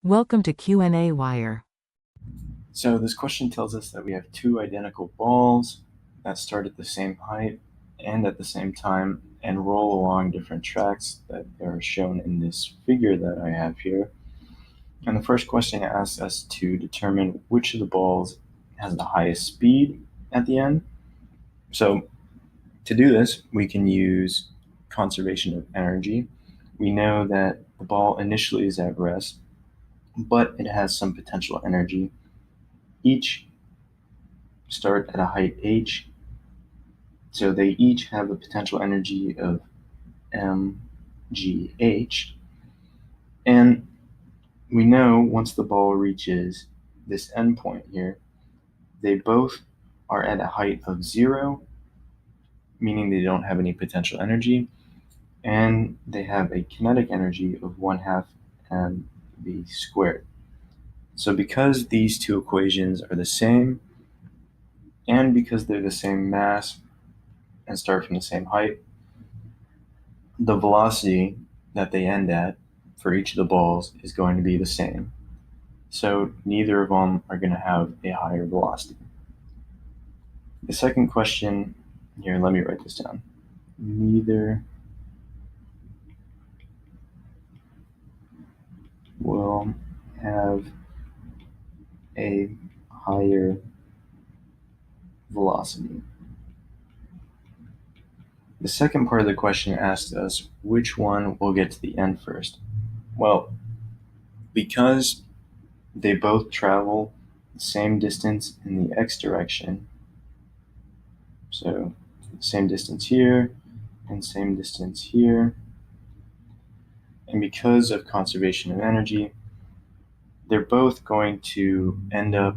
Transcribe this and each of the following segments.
Welcome to qnawire. So this question tells us that we have two identical balls that start at the same height and at the same time and roll along different tracks that are shown in this figure that I have here. And the first question asks us to determine which of the balls has the highest speed at the end. So to do this, we can use conservation of energy. We know that the ball initially is at rest, but it has some potential energy. Each start at a height h, so they each have a potential energy of mgh. And we know once the ball reaches this endpoint here, they both are at a height of 0, meaning they don't have any potential energy, and they have a kinetic energy of 1/2 mv squared. So because these two equations are the same, and because they're the same mass and start from the same height, the velocity that they end at for each of the balls is going to be the same. So neither of them are going to have a higher velocity. The second question here, let me write this down. Neither will have a higher velocity. The second part of the question asks us which one will get to the end first. Well, because they both travel the same distance in the x direction, so same distance here and same distance here, and because of conservation of energy, they're both going to end up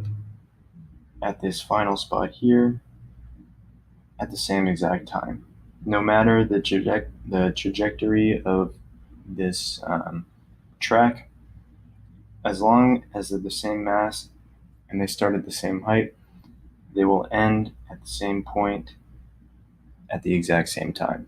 at this final spot here at the same exact time. No matter the trajectory of this track, as long as they're the same mass and they start at the same height, they will end at the same point at the exact same time.